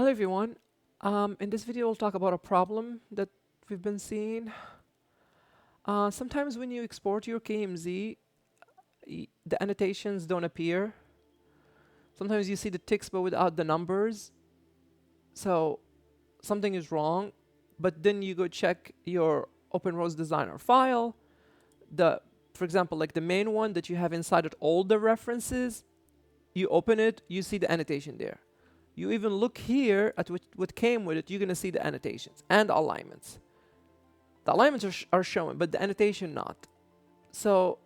Hello everyone. In this video, we'll talk about a problem that we've been seeing. Sometimes when you export your KMZ, the annotations don't appear. Sometimes you see the ticks but without the numbers. So something is wrong. But then you go check your OpenRoads Designer file. For example, like the main one that you have inside it, all the references, you open it, you see the annotation there. You even look here at what came with it, you're going to see the annotations and the alignments. The alignments are showing, but the annotation not. So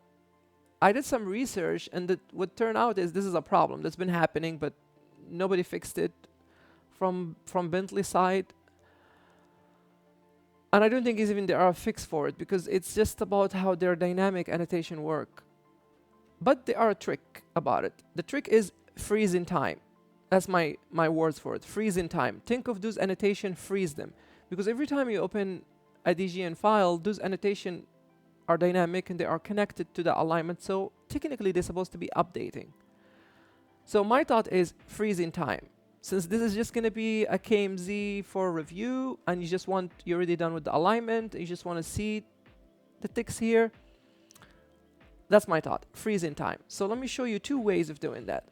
I did some research, and what turned out is this is a problem that's been happening, but nobody fixed it from Bentley's side. And I don't think even there are a fix for it, because it's just about how their dynamic annotation work. But there are a trick about it. The trick is freeze in time. That's my words for it. Freeze in time. Think of those annotation, freeze them. Because every time you open a DGN file, those annotation are dynamic and they are connected to the alignment. So technically they're supposed to be updating. So my thought is freeze in time. Since this is just going to be a KMZ for review and you're already done with the alignment, you just want to see the ticks here. That's my thought, freeze in time. So let me show you two ways of doing that.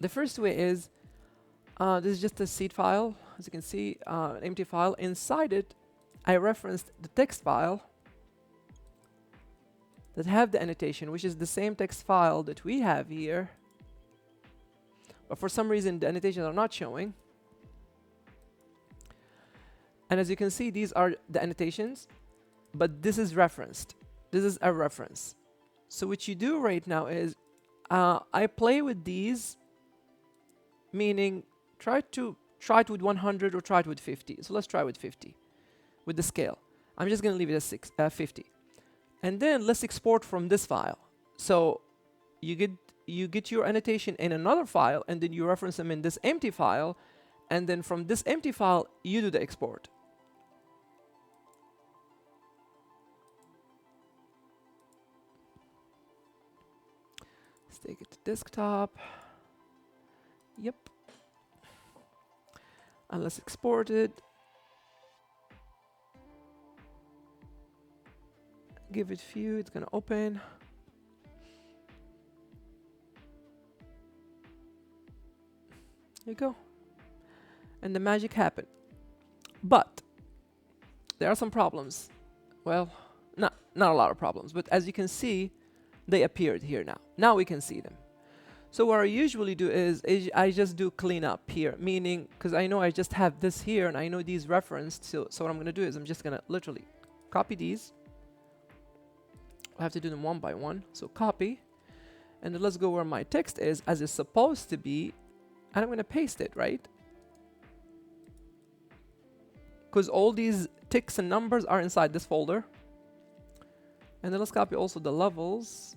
The first way is, this is just a seed file, as you can see, an empty file. Inside it, I referenced the text file that have the annotation, which is the same text file that we have here. But for some reason, the annotations are not showing. And as you can see, these are the annotations, but this is referenced. This is a reference. So what you do right now is, I play with these, meaning try it with 100 or try it with 50. So let's try with 50 with the scale. I'm just going to leave it at 50. And then let's export from this file. So you get your annotation in another file, and then you reference them in this empty file, and then from this empty file you do the export. Let's take it to desktop. Yep. And let's export it. Give it few, it's gonna open. There you go. And the magic happened. But there are some problems. Well, not a lot of problems, but as you can see, they appeared here now. Now we can see them. So what I usually do is I just do cleanup here, meaning, because I know I just have this here and I know these referenced, so what I'm going to do is I'm just going to literally copy these. I have to do them one by one. So copy, and then let's go where my text is as it's supposed to be, and I'm going to paste it, right? Because all these ticks and numbers are inside this folder. And then let's copy also the levels,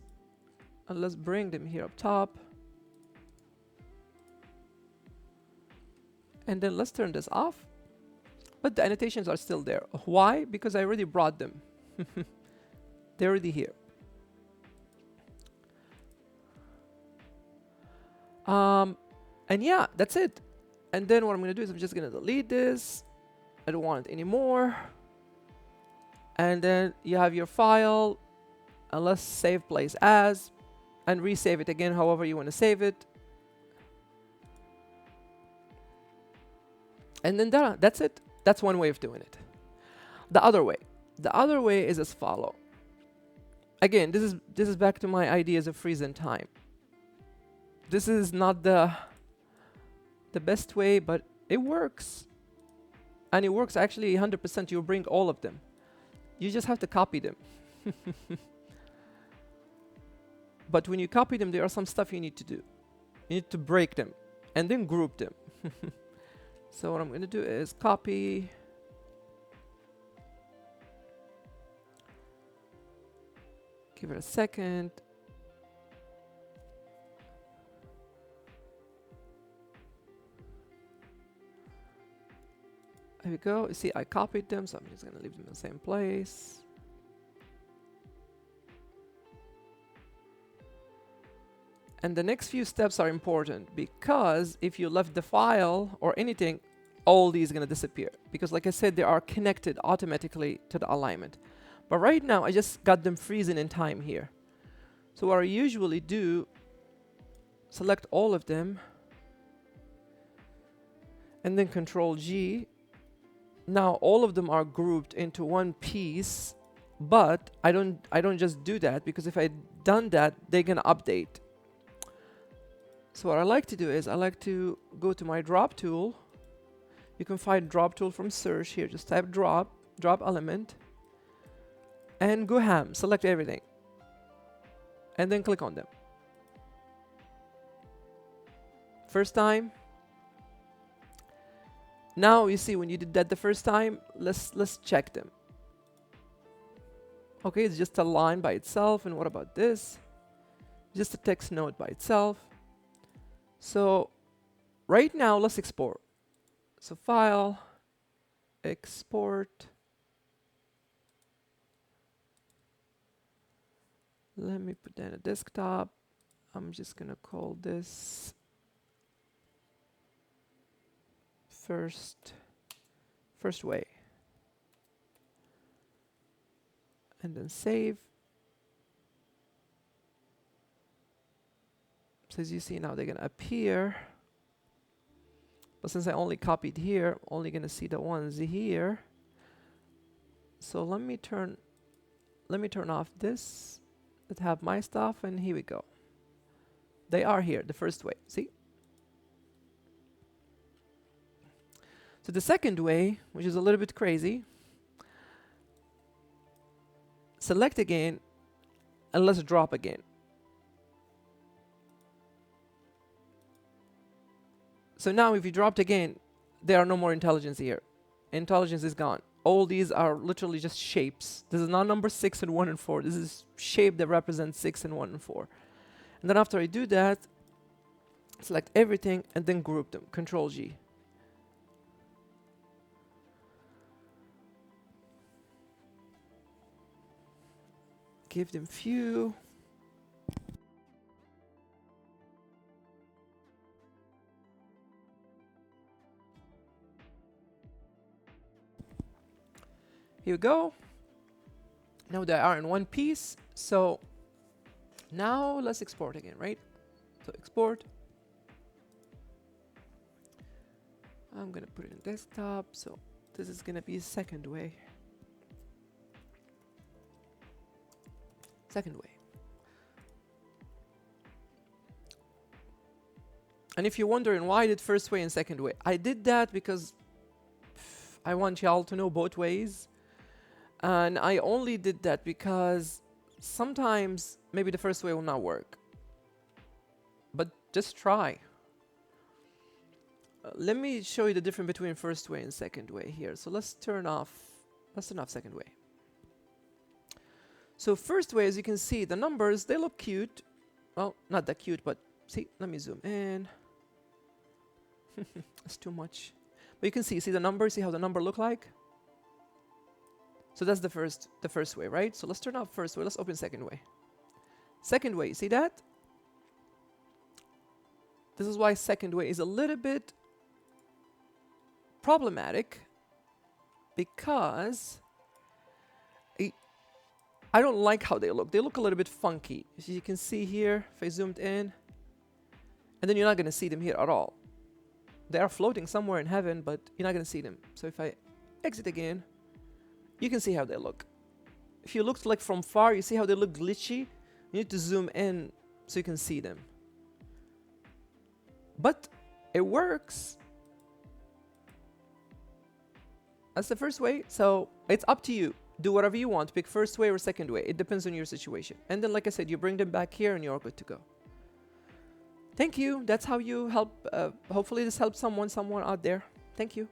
and let's bring them here up top. And then let's turn this off. But the annotations are still there. Why? Because I already brought them. They're already here. And yeah, that's it. And then what I'm going to do is I'm just going to delete this. I don't want it anymore. And then you have your file. And let's save place as. And resave it again however you want to save it. And then that's it. That's one way of doing it. The other way is as follow. Again, this is back to my ideas of freeze in time. This is not the best way, but it works. And it works actually 100%. You bring all of them. You just have to copy them. But when you copy them, there are some stuff you need to do. You need to break them and then group them. So what I'm going to do is copy. Give it a second. There we go. You see, I copied them, so I'm just going to leave them in the same place. And the next few steps are important because if you left the file or anything, all these are going to disappear. Because like I said, they are connected automatically to the alignment. But right now, I just got them freezing in time here. So what I usually do, select all of them, and then Control G. Now all of them are grouped into one piece, but I don't just do that, because if I done that, they're gonna update. So what I like to do is I like to go to my drop tool. You can find drop tool from search here. Just type drop element, and go ham, select everything, and then click on them. First time. Now you see when you did that the first time, let's check them. Okay, it's just a line by itself. And what about this? Just a text note by itself. So right now, let's export. So file, export. Let me put that in a desktop. I'm just gonna call this first way. And then save. So as you see now, they're gonna appear. But since I only copied here, I'm only gonna see the ones here. So let me turn off this. Let's have my stuff, and here we go. They are here, the first way. See? So the second way, which is a little bit crazy, select again, and let's drop again. So now if you dropped again, there are no more intelligence here. Intelligence is gone. All these are literally just shapes. This is not number 6 and 1 and 4. This is shape that represents 6 and 1 and 4. And then after I do that, select everything and then group them. Control G. Give them few. Here we go. Now they are in one piece. So now let's export again, right? So export. I'm gonna put it in desktop. So this is gonna be second way. Second way. And if you're wondering why I did first way and second way, I did that because I want y'all to know both ways. And I only did that because sometimes maybe the first way will not work. But just try. Let me show you the difference between first way and second way here. So let's turn off second way. So first way, as you can see, the numbers, they look cute. Well, not that cute, but see, let me zoom in. That's too much. But you can see the numbers, see how the number look like? So that's the first way, right? So let's turn off first way. Let's open second way. Second way, see that? This is why second way is a little bit problematic, because I don't like how they look. They look a little bit funky. As you can see here, if I zoomed in, and then you're not going to see them here at all. They are floating somewhere in heaven, but you're not going to see them. So if I exit again, you can see how they look. If you looked like from far, you see how they look glitchy? You need to zoom in so you can see them. But it works. That's the first way. So it's up to you. Do whatever you want. Pick first way or second way. It depends on your situation. And then, like I said, you bring them back here and you're good to go. Thank you. That's how you help. Hopefully this helps someone out there. Thank you.